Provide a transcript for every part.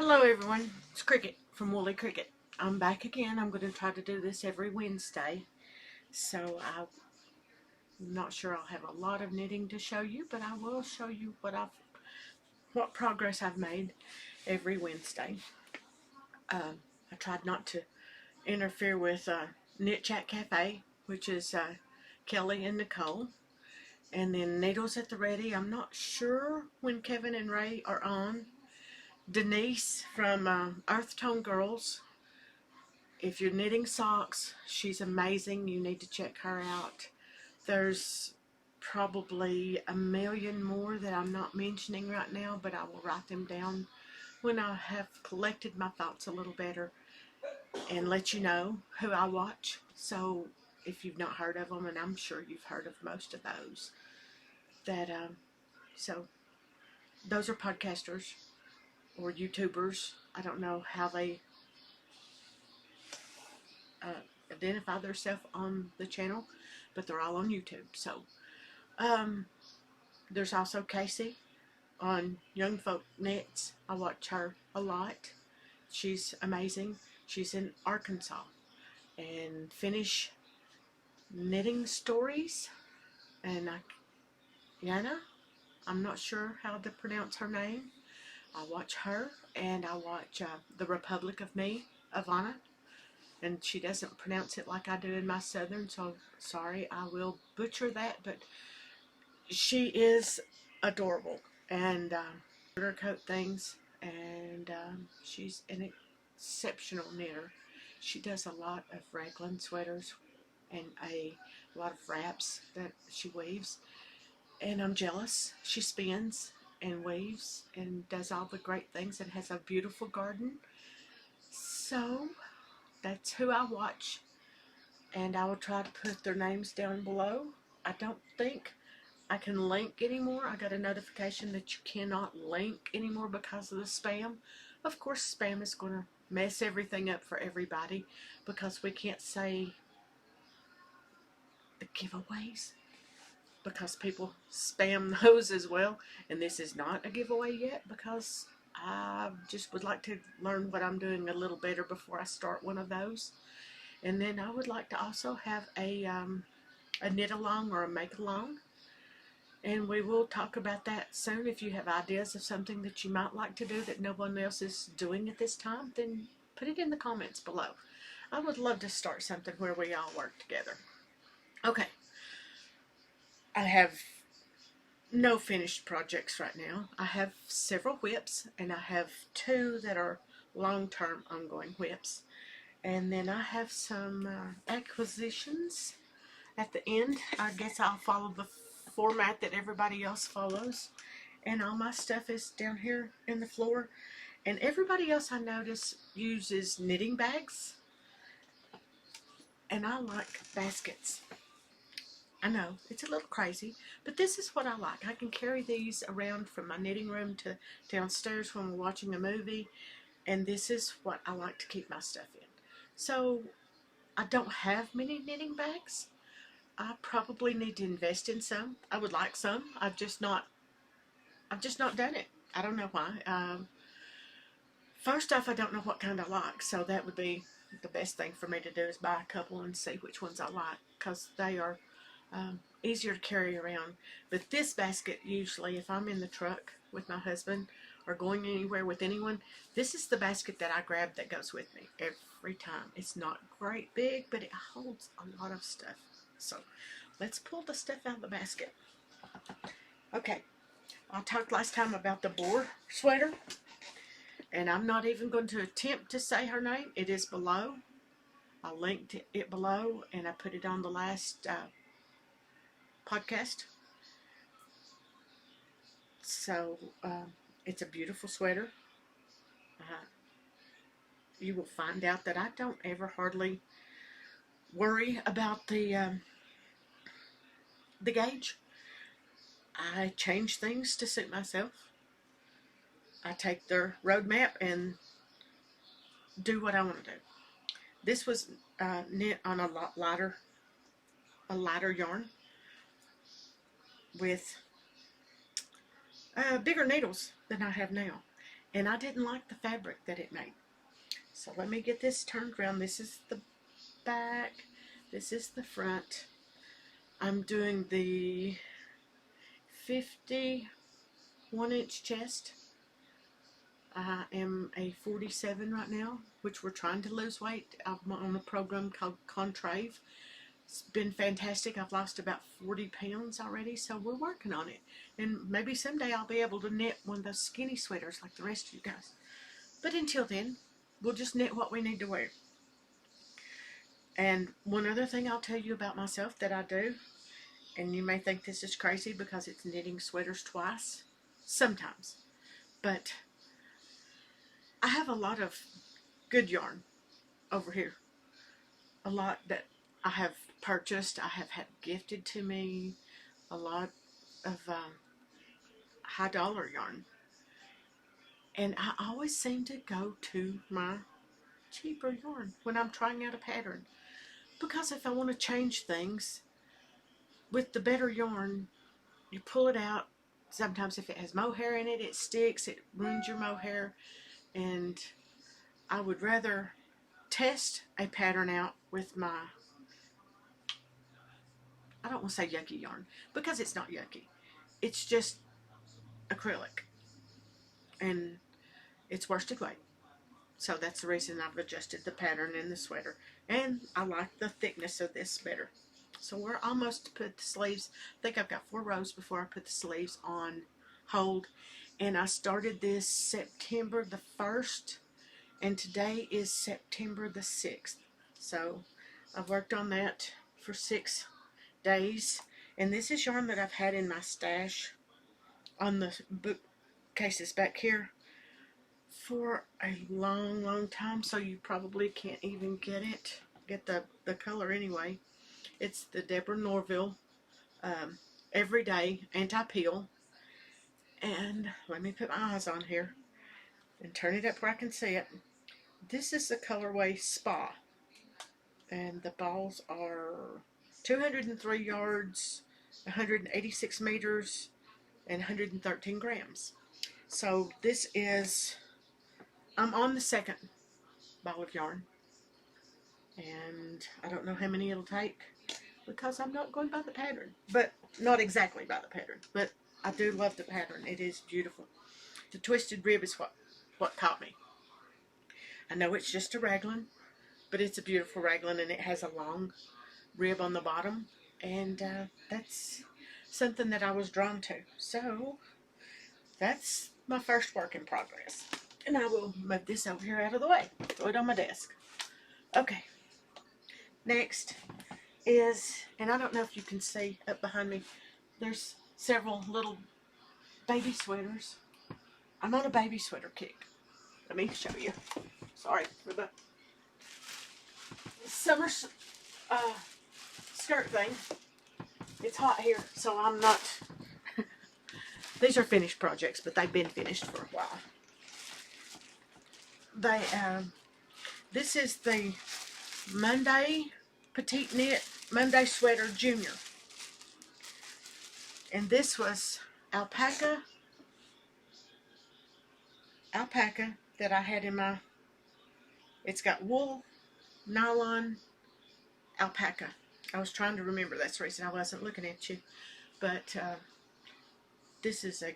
Hello everyone, it's Cricket from Woolly Cricket. I'm back again. I'm going to try to do this every Wednesday. So I'm not sure I'll have a lot of knitting to show you, but I will show you what progress I've made every Wednesday. I tried not to interfere with Knit Chat Cafe, which is Kelly and Nicole. And then Needles at the Ready. I'm not sure when Kevin and Ray are on. Denise from Earth Tone Girls. If you're knitting socks, she's amazing. You need to check her out. There's probably a million more that I'm not mentioning right now, but I will write them down when I have collected my thoughts a little better and let you know who I watch. So if you've not heard of them, and I'm sure you've heard of most of those, so those are podcasters or YouTubers. I don't know how they identify themselves on the channel, but they're all on YouTube. So there's also Casey on Young Folk Knits. I watch her a lot. She's amazing. She's in Arkansas. And Finish Knitting Stories. And Yana, I'm not sure how to pronounce her name. I watch her, and I watch The Republic of Me, Ivana. And she doesn't pronounce it like I do in my Southern, so sorry, I will butcher that, but she is adorable and sugarcoat things, and she's an exceptional knitter. She does a lot of raglan sweaters and a lot of wraps that she weaves, and I'm jealous. She spins and weaves and does all the great things and has a beautiful garden. So that's who I watch, and I will try to put their names down below. I don't think I can link anymore. I got a notification that you cannot link anymore because of the spam. Of course, spam is going to mess everything up for everybody because we can't say the giveaways because people spam those as well. And this is not a giveaway yet because I just would like to learn what I'm doing a little better before I start one of those. And then I would like to also have a knit along or a make along. And we will talk about that soon. If you have ideas of something that you might like to do that no one else is doing at this time, then put it in the comments below. I would love to start something where we all work together. Okay. I have no finished projects right now. I have several whips, and I have two that are long-term ongoing whips. And then I have some acquisitions at the end. I guess I'll follow the format that everybody else follows, and all my stuff is down here in the floor, and everybody else I notice uses knitting bags, and I like baskets. I know it's a little crazy, but this is what I like. I can carry these around from my knitting room to downstairs when we're watching a movie, and this is what I like to keep my stuff in. So I don't have many knitting bags. I probably need to invest in some. I would like some. I've just not done it. I don't know why. First off, I don't know what kind I like, so that would be the best thing for me to do is buy a couple and see which ones I like, because they are easier to carry around. But this basket, usually, if I'm in the truck with my husband or going anywhere with anyone, this is the basket that I grab that goes with me every time. It's not great big, but it holds a lot of stuff. So let's pull the stuff out of the basket. Okay, I talked last time about the boar sweater, and I'm not even going to attempt to say her name. It is below. I linked it below, and I put it on the last podcast. So it's a beautiful sweater. You will find out that I don't ever hardly worry about the gauge. I change things to suit myself. I take their roadmap and do what I want to do. This was knit on a lighter yarn with bigger needles than I have now. and I didn't like the fabric that it made. So let me get this turned around. This is the back. This is the front. I'm doing the 51-inch chest. I am a 47 right now, which we're trying to lose weight. I'm on a program called Contrave. It's been fantastic. I've lost about 40 pounds already, so we're working on it. And maybe someday I'll be able to knit one of those skinny sweaters like the rest of you guys. But until then, we'll just knit what we need to wear. And one other thing I'll tell you about myself that I do, and you may think this is crazy because it's knitting sweaters twice, sometimes. But I have a lot of good yarn over here. A lot that I have purchased, I have had gifted to me. A lot of high dollar yarn. And I always seem to go to my cheaper yarn when I'm trying out a pattern. Because if I want to change things, with the better yarn, you pull it out. Sometimes if it has mohair in it, it sticks, it ruins your mohair. And I would rather test a pattern out with my, I don't want to say yucky yarn, because it's not yucky. It's just acrylic. And it's worsted weight. So that's the reason I've adjusted the pattern in the sweater. And I like the thickness of this better. So we're almost to put the sleeves. I think I've got 4 rows before I put the sleeves on hold. And I started this September the 1st. And today is September the 6th. So I've worked on that for 6 days. And this is yarn that I've had in my stash on the bookcases back here for a long time, so you probably can't even get the color anyway. It's the Deborah Norville Everyday Anti-Peel. And let me put my eyes on here and turn it up where I can see it. This is the colorway Spa, and the balls are 203 yards, 186 meters, and 113 grams. So this is, I'm on the second ball of yarn, and I don't know how many it'll take because I'm not going by the pattern, but not exactly by the pattern, but I do love the pattern. It is beautiful. The twisted rib is what caught me. I know it's just a raglan, but it's a beautiful raglan, and it has a long rib on the bottom, and that's something that I was drawn to. So that's my first work in progress. And I will move this over here out of the way. Throw it on my desk. Okay. Next is, and I don't know if you can see up behind me, there's several little baby sweaters. I'm on a baby sweater kick. Let me show you. Sorry for the summer skirt thing. It's hot here, so I'm not. These are finished projects, but they've been finished for a while. This is the Monday Petit Knit Monday Sweater Junior. And this was alpaca that I had in my, it's got wool, nylon, alpaca. I was trying to remember, that's the reason I wasn't looking at you. But this is a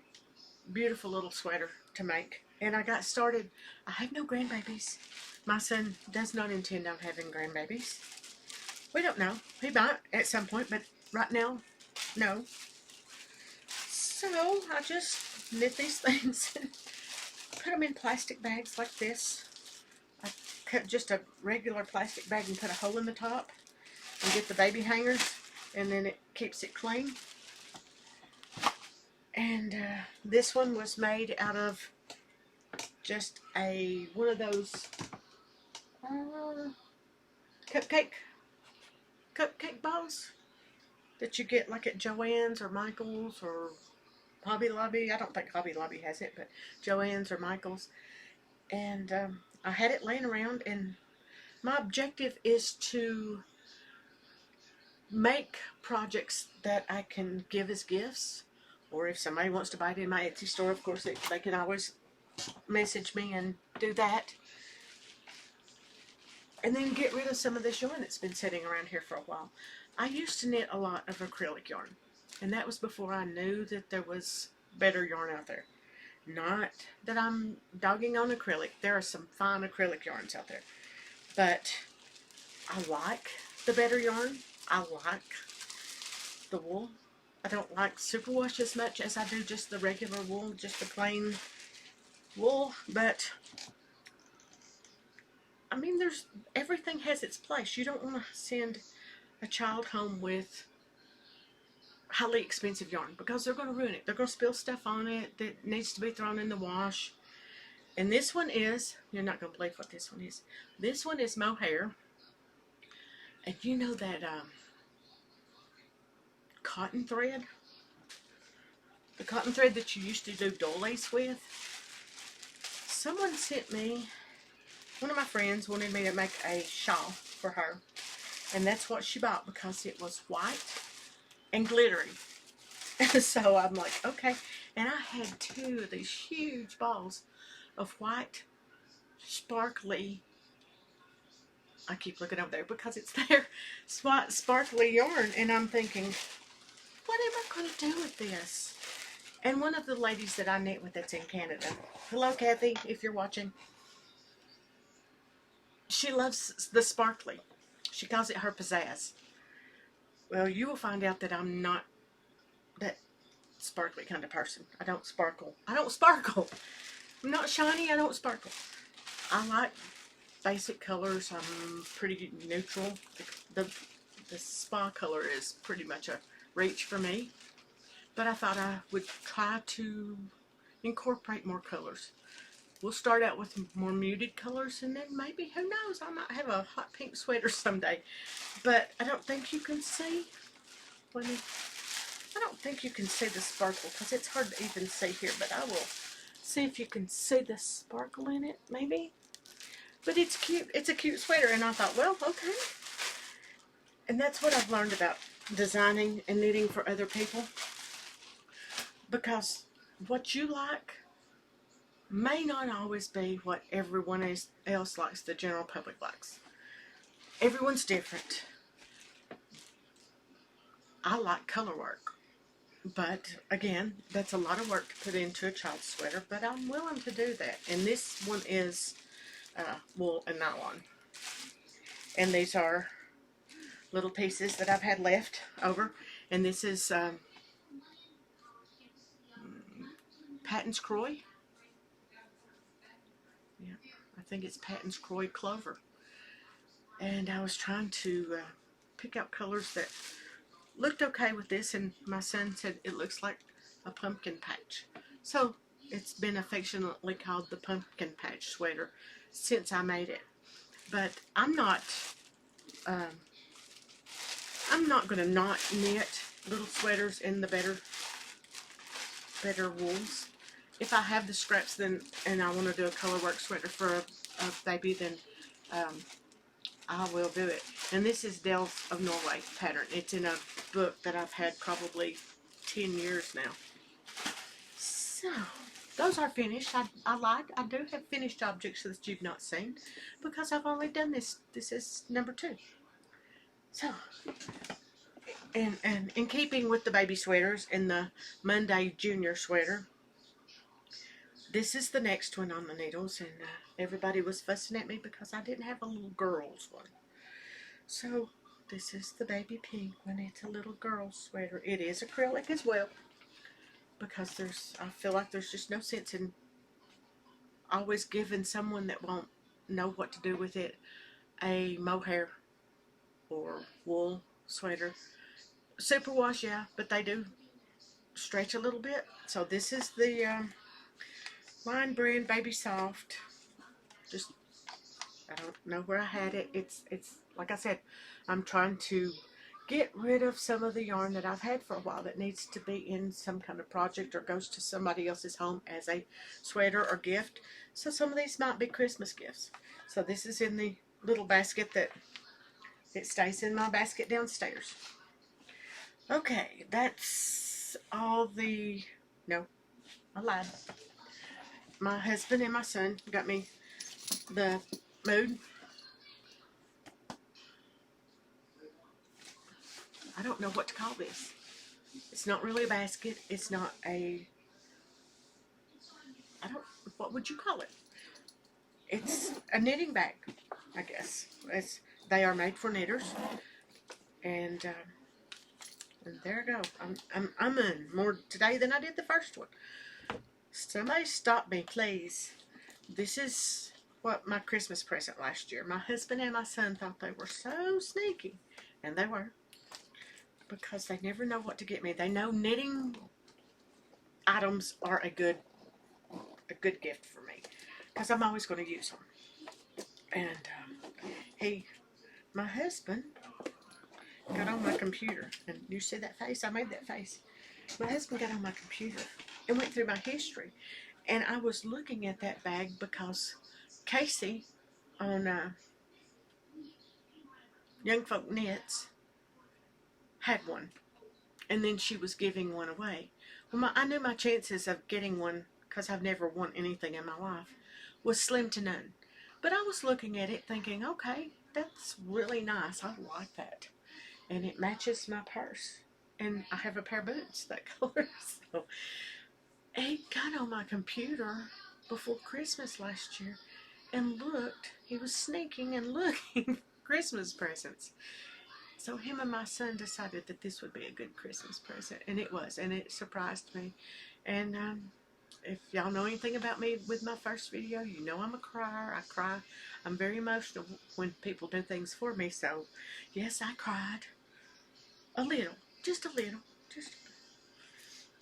beautiful little sweater to make. And I got started, I have no grandbabies. My son does not intend on having grandbabies. We don't know. He might at some point, but right now, no. So I just knit these things and put them in plastic bags like this. I cut just a regular plastic bag and put a hole in the top and get the baby hangers, and then it keeps it clean. And this one was made out of just one of those cupcake balls that you get like at Joann's or Michael's or Hobby Lobby. I don't think Hobby Lobby has it, but Joann's or Michael's. And I had it laying around, and my objective is to make projects that I can give as gifts, or if somebody wants to buy it in my Etsy store, of course they can always message me and do that. And then get rid of some of this yarn that's been sitting around here for a while. I used to knit a lot of acrylic yarn, and that was before I knew that there was better yarn out there. Not that I'm dogging on acrylic. There are some fine acrylic yarns out there. But I like the better yarn. I like the wool. I don't like superwash as much as I do just the regular wool, just the plain wool. But I mean, everything has its place. You don't want to send a child home with highly expensive yarn because they're going to ruin it. They're going to spill stuff on it that needs to be thrown in the wash. And this one is, you're not going to believe what this one is. This one is mohair. And you know that cotton thread? The cotton thread that you used to do doilies with? Someone sent me, one of my friends wanted me to make a shawl for her. And that's what she bought because it was white and glittery. So I'm like, okay. And I had 2 of these huge balls of white, sparkly, I keep looking over there because it's there, sparkly yarn. And I'm thinking, what am I going to do with this? And one of the ladies that I knit with that's in Canada, hello Kathy, if you're watching, she loves the sparkly. She calls it her pizzazz. Well, you will find out that I'm not that sparkly kind of person. I don't sparkle. I don't sparkle. I'm not shiny. I don't sparkle. I like basic colors. I'm pretty neutral. The spa color is pretty much a reach for me. But I thought I would try to incorporate more colors. We'll start out with more muted colors, and then maybe, who knows, I might have a hot pink sweater someday. But I don't think you can see. I don't think you can see the sparkle because it's hard to even see here, but I will see if you can see the sparkle in it, maybe. But it's cute. It's a cute sweater, and I thought, well, okay. And that's what I've learned about designing and knitting for other people. Because what you like may not always be what everyone else likes, the general public likes. Everyone's different. I like color work. But, again, that's a lot of work to put into a child's sweater, but I'm willing to do that. And this one is wool and nylon. And these are little pieces that I've had left over. And this is Patton's Croy. Yeah, I think it's Patton's Croy Clover. And I was trying to pick out colors that looked okay with this, and my son said it looks like a pumpkin patch. So it's been affectionately called the pumpkin patch sweater since I made it. But I'm not going to not knit little sweaters in the better wools. If I have the scraps and I want to do a color work sweater for a baby, then I will do it. And this is Dells of Norway pattern. It's in a book that I've had probably 10 years now. So, those are finished. I do have finished objects that you've not seen because I've only done this. This is number 2. So, and in keeping with the baby sweaters and the Monday Junior sweater, this is the next one on the needles, and everybody was fussing at me because I didn't have a little girl's one. So, this is the baby pink one. It's a little girl's sweater. It is acrylic as well, because I feel like there's just no sense in always giving someone that won't know what to do with it a mohair or wool sweater. Superwash, yeah, but they do stretch a little bit. So this is the Line Brand Baby Soft. Just, I don't know where I had it. It's like I said, I'm trying to get rid of some of the yarn that I've had for a while that needs to be in some kind of project or goes to somebody else's home as a sweater or gift. So some of these might be Christmas gifts. So this is in the little basket that it stays in my basket downstairs. Okay, that's all no, I lied. my husband and my son got me the mood. I don't know what to call this. It's not really a basket. It's not a, what would you call it? It's a knitting bag, I guess. They are made for knitters. And there I go. I'm in more today than I did the first one. Somebody stop me, please. This is what my Christmas present last year. My husband and my son thought they were so sneaky. And they were. Because they never know what to get me. They know knitting items are a good gift for me. Because I'm always going to use them. And my husband got on my computer. And you see that face? I made that face. My husband got on my computer and went through my history. And I was looking at that bag because Casey on Young Folk Knits had one. And then she was giving one away. Well, I knew my chances of getting one, because I've never won anything in my life, was slim to none. But I was looking at it thinking, okay, that's really nice. I like that. And it matches my purse. And I have a pair of boots that color. So he got on my computer before Christmas last year and looked. He was sneaking and looking Christmas presents. So him and my son decided that this would be a good Christmas present. And it was. And it surprised me. And if y'all know anything about me with my first video, you know I'm a crier. I cry. I'm very emotional when people do things for me. So, yes, I cried. A little. Just a little.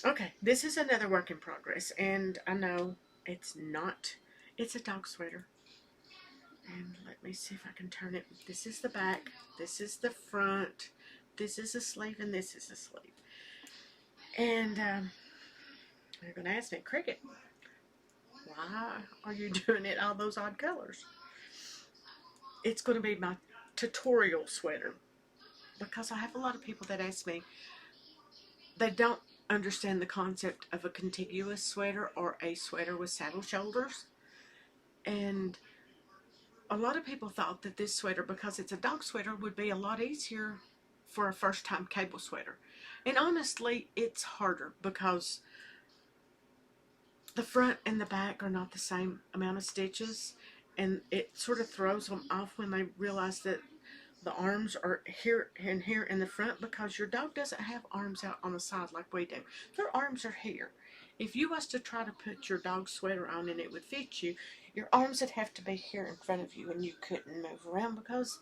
Okay, this is another work in progress. And I know it's a dog sweater. And let me see if I can turn it. This is the back. This is the front. This is a sleeve and this is a sleeve. And you're going to ask me, Cricket, why are you doing it all those odd colors? It's going to be my tutorial sweater. Because I have a lot of people that ask me, they don't understand the concept of a contiguous sweater or a sweater with saddle shoulders. And a lot of people thought that this sweater, because it's a dog sweater, would be a lot easier for a first-time cable sweater. And honestly, it's harder because the front and the back are not the same amount of stitches, and it sort of throws them off when they realize that the arms are here and here in the front, because your dog doesn't have arms out on the side like we do. Their arms are here. If you was to try to put your dog's sweater on and it would fit you, your arms would have to be here in front of you and you couldn't move around because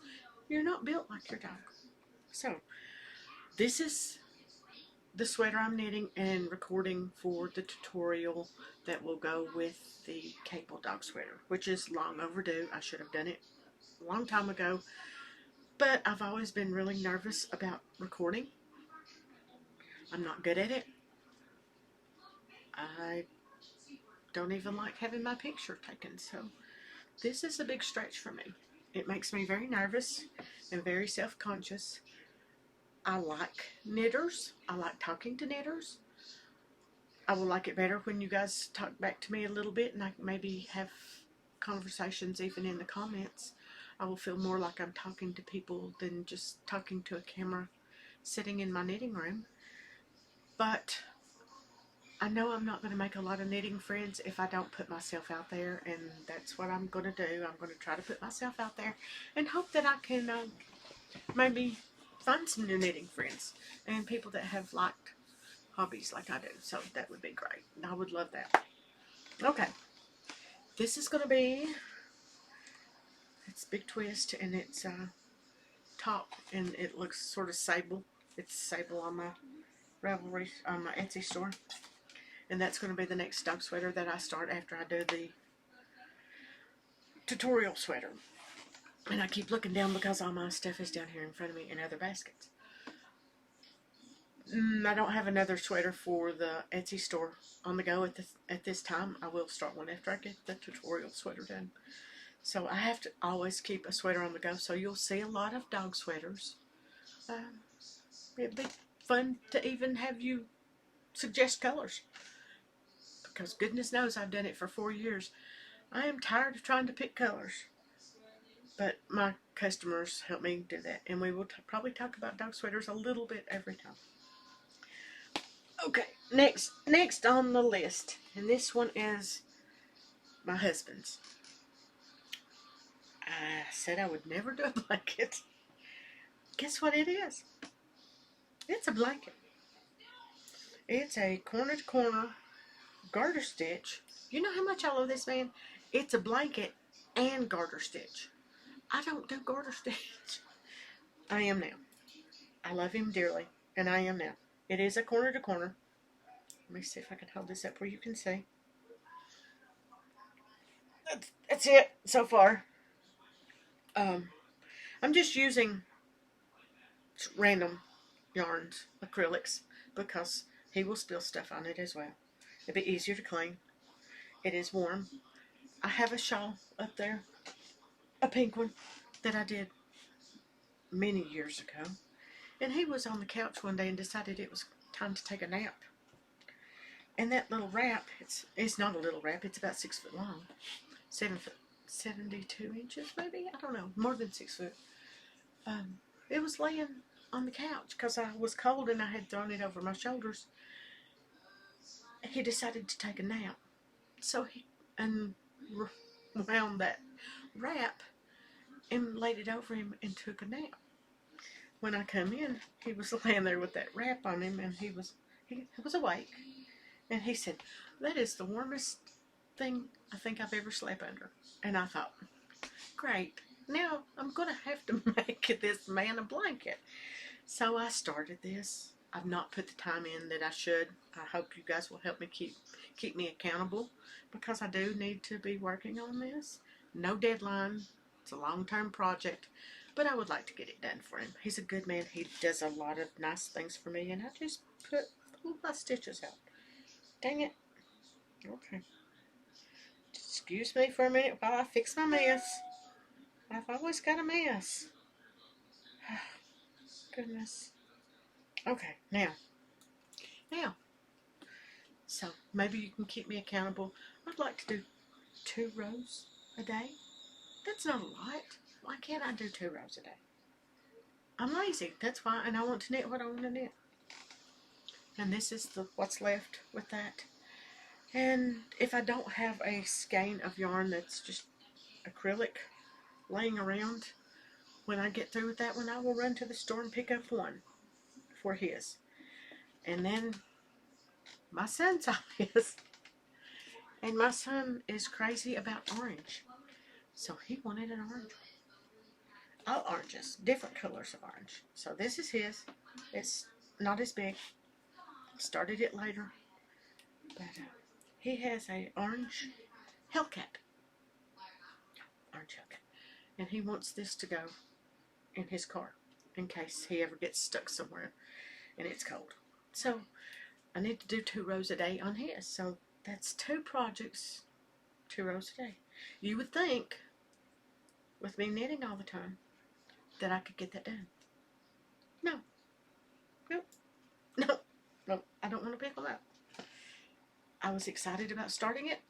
you're not built like your dog. So, this is the sweater I'm knitting and recording for the tutorial that will go with the cable dog sweater, which is long overdue. I should have done it a long time ago. But I've always been really nervous about recording. I'm not good at it. I don't even like having my picture taken. So this is a big stretch for me. It makes me very nervous and very self-conscious. I like knitters. I like talking to knitters. I will like it better when you guys talk back to me a little bit and I can maybe have conversations even in the comments. I will feel more like I'm talking to people than just talking to a camera sitting in my knitting room. But I know I'm not going to make a lot of knitting friends if I don't put myself out there, and that's what I'm going to do. I'm going to try to put myself out there and hope that I can maybe find some new knitting friends and people that have liked hobbies like I do. So that would be great. I would love that. Okay. This is going to be, it's Big Twist, and it's top, and it looks sort of sable. It's sable on my Ravelry, on my Etsy store. And that's going to be the next dog sweater that I start after I do the tutorial sweater. And I keep looking down because all my stuff is down here in front of me in other baskets. I don't have another sweater for the Etsy store on the go at this time. I will start one after I get the tutorial sweater done. So I have to always keep a sweater on the go. So you'll see a lot of dog sweaters. It'd be fun to even have you suggest colors, because goodness knows I've done it for 4 years. I am tired of trying to pick colors. But my customers help me do that. And we will probably talk about dog sweaters a little bit every time. Okay, next on the list. And this one is my husband's. I said I would never do a blanket. Guess what it is? It's a blanket. It's a corner to corner garter stitch. You know how much I love this man? It's a blanket and garter stitch. I don't do garter stitch. I am now. I love him dearly, and I am now. It is a corner to corner. Let me see if I can hold this up where you can see. That's it so far. I'm just using random yarns, acrylics, because he will spill stuff on it as well. It'll be easier to clean. It is warm. I have a shawl up there, a pink one, that I did many years ago. And he was on the couch one day and decided it was time to take a nap. And that little wrap, it's not a little wrap, it's about 6 foot long. 72 inches maybe? I don't know, more than 6 foot. It was laying on the couch because I was cold and I had thrown it over my shoulders. He decided to take a nap. So he unwound that wrap and laid it over him and took a nap. When I come in, he was laying there with that wrap on him, and he was awake. And he said, "That is the warmest thing I think I've ever slept under." And I thought, great, now I'm going to have to make this man a blanket. So I started this. I've not put the time in that I should. I hope you guys will help me keep me accountable, because I do need to be working on this. No deadline. It's a long-term project, but I would like to get it done for him. He's a good man. He does a lot of nice things for me, and I just pull my stitches out. Dang it. Okay. Excuse me for a minute while I fix my mess. I've always got a mess. Goodness. Okay, now. So, maybe you can keep me accountable. I'd like to do 2 rows a day. That's not a lot. Why can't I do 2 rows a day? I'm lazy. That's why, and I want to knit what I want to knit. And this is what's left with that. And if I don't have a skein of yarn that's just acrylic laying around, when I get through with that one, I will run to the store and pick up one for his. And then my son saw this, and my son is crazy about orange, so he wanted an orange. All oranges, different colors of orange. So this is his. It's not as big. Started it later, but he has a orange Hellcat. Orange Hellcat, and he wants this to go in his car in case he ever gets stuck somewhere and it's cold. So I need to do 2 rows a day on his. So that's 2 projects, 2 rows a day. You would think, with me knitting all the time, that I could get that done. No. I don't want to pick them up. I was excited about starting it,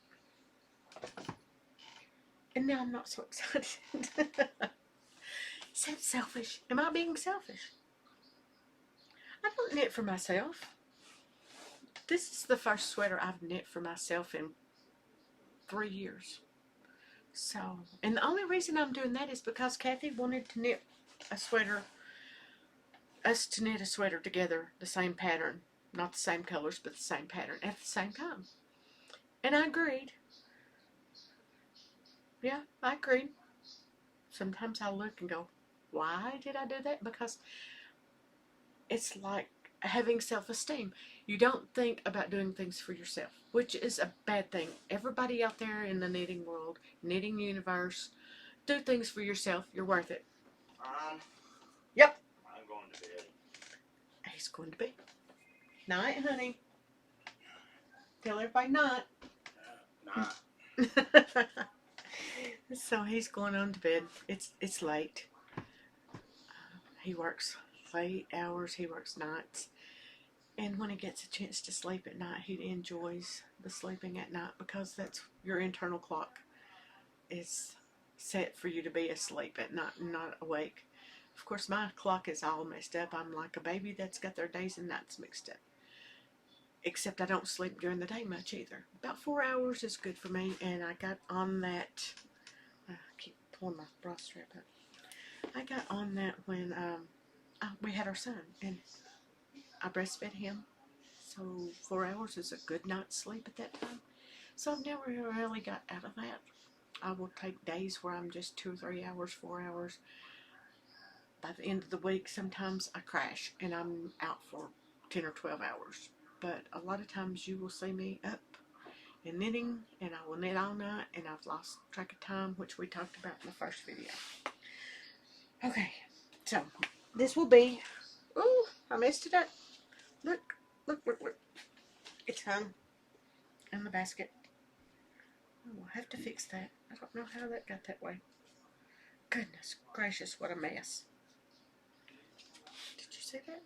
and now I'm not so excited. Is that selfish? Am I being selfish? I don't knit for myself. This is the first sweater I've knit for myself in 3 years. So, and the only reason I'm doing that is because Kathy wanted to knit a sweater, us to knit a sweater together, the same pattern, not the same colors, but the same pattern at the same time. And I agreed. Yeah, I agreed. Sometimes I look and go, why did I do that? Because it's like having self-esteem. You don't think about doing things for yourself, which is a bad thing. Everybody out there in the knitting world, knitting universe, do things for yourself. You're worth it. Yep. I'm going to bed. He's going to bed. Night, honey. Tell everybody night. Night. So he's going on to bed. It's late. He works late hours. He works nights. And when he gets a chance to sleep at night, he enjoys the sleeping at night because that's your internal clock is set for you to be asleep at night and not awake. Of course, my clock is all messed up. I'm like a baby that's got their days and nights mixed up. Except I don't sleep during the day much either. About 4 hours is good for me, and I got on that. I keep pulling my bra strap up. I got on that when we had our son, and I breastfed him. So 4 hours is a good night's sleep at that time. So I've never really got out of that. I will take days where I'm just 2 or 3 hours, 4 hours. By the end of the week, sometimes I crash and I'm out for 10 or 12 hours. But a lot of times you will see me up and knitting, and I will knit all night, and I've lost track of time, which we talked about in the first video. Okay, so this will be, ooh, I messed it up. Look, look, look, look. It's hung in the basket. I will have to fix that. I don't know how that got that way. Goodness gracious, what a mess. Did you see that?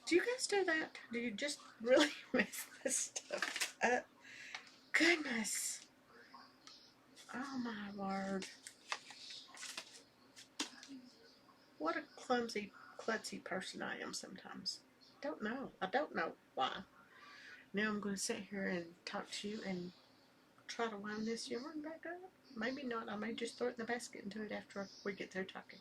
Do you guys do that? Do you just really mess this stuff up? Goodness. Oh my word. What a clumsy, klutzy person I am sometimes. Don't know. I don't know why. Now I'm going to sit here and talk to you and try to wind this yarn back up. Maybe not. I may just throw it in the basket and do it after we get through talking.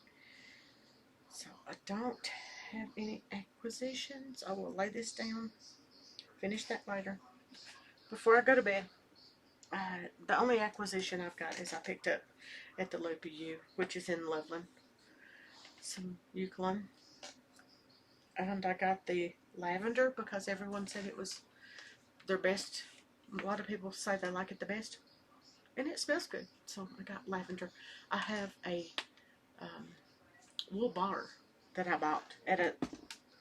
So I don't have any acquisitions. I will lay this down. Finish that later. Before I go to bed, the only acquisition I've got is I picked up at the Loopy U, which is in Loveland, some eucalyptus. And I got the lavender because everyone said it was their best. A lot of people say they like it the best. And it smells good. So I got lavender. I have a wool bar that I bought at a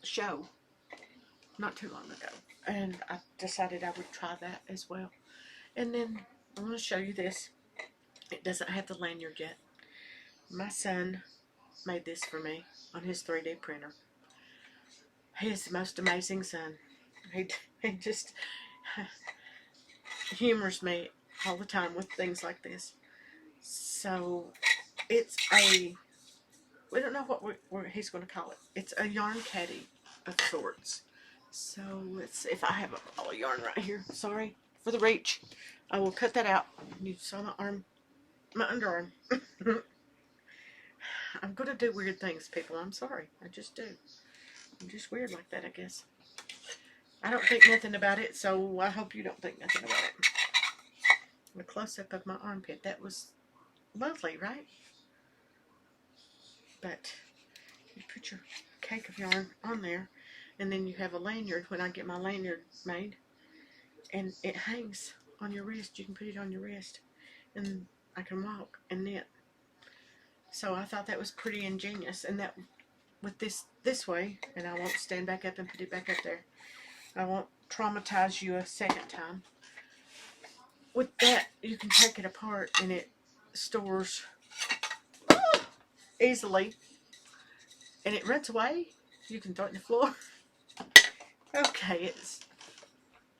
show not too long ago. And I decided I would try that as well. And then I'm going to show you this. It doesn't have the lanyard yet. My son made this for me on his 3D printer. He is the most amazing son. He just humors me all the time with things like this. So it's a, we don't know what he's going to call it. It's a yarn caddy of sorts. So let's see if I have a ball of yarn right here. Sorry for the reach. I will cut that out. You saw my arm, my underarm. I'm going to do weird things, people. I'm sorry. I just do. I'm just weird like that, I guess. I don't think nothing about it, so I hope you don't think nothing about it. A close-up of my armpit. That was lovely, right? But you put your cake of yarn on there, and then you have a lanyard when I get my lanyard made, and it hangs on your wrist. You can put it on your wrist, and I can walk and knit. So I thought that was pretty ingenious, and that with this way, and I won't stand back up and put it back up there. I won't traumatize you a second time. With that, you can take it apart, and it stores easily, and it runs away. You can throw it in the floor. Okay,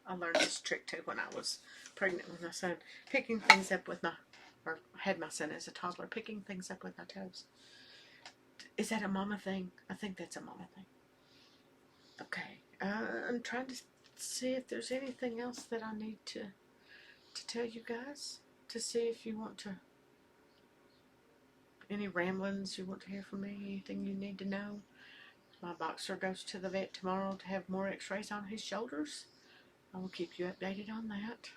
I learned this trick too when I was pregnant with my son, picking things up with or had my son as a toddler, picking things up with my toes. Is that a mama thing? I think that's a mama thing. Okay, I'm trying to see if there's anything else that I need to tell you guys, to see if you want to, any ramblings you want to hear from me, anything you need to know. My boxer goes to the vet tomorrow to have more x-rays on his shoulders. I will keep you updated on that.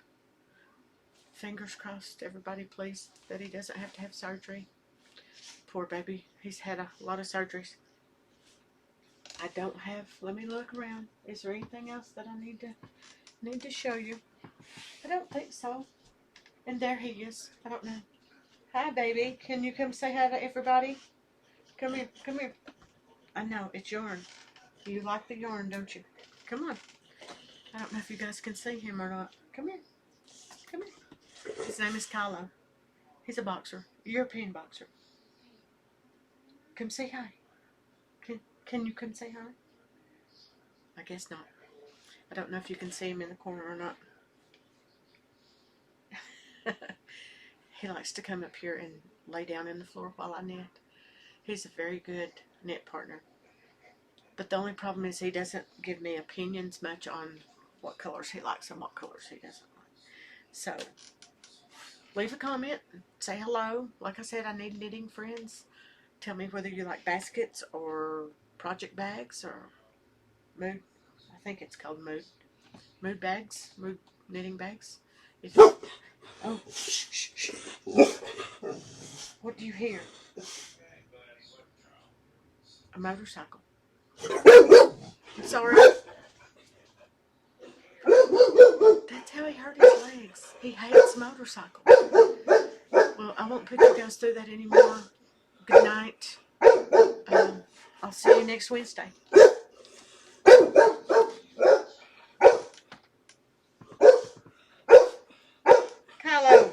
Fingers crossed, everybody, please, that he doesn't have to have surgery. Poor baby, he's had a lot of surgeries. I don't have, let me look around. Is there anything else that I need to show you? I don't think so. And there he is. I don't know. Hi, baby. Can you come say hi to everybody? Come here. Come here. I know, it's yarn. You like the yarn, don't you? Come on. I don't know if you guys can see him or not. Come here. Come here. His name is Kylo. He's a boxer. European boxer. Come say hi. Can you come say hi? I guess not. I don't know if you can see him in the corner or not. He likes to come up here and lay down in the floor while I knit. He's a very good knit partner. But the only problem is he doesn't give me opinions much on what colors he likes and what colors he doesn't like. So, leave a comment, say hello. Like I said, I need knitting friends. Tell me whether you like baskets or project bags or mood. I think it's called mood bags, mood knitting bags. If you, oh, shh, shh, shh. What do you hear? A motorcycle. It's alright. That's how he hurt his legs. He hates motorcycles. Well, I won't put you guys through that anymore. Good night. I'll see you next Wednesday. Kylo.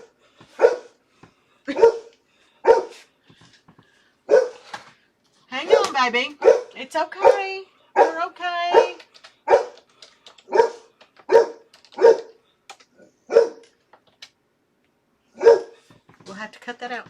Hang on, baby. It's okay. You're okay. We'll have to cut that out.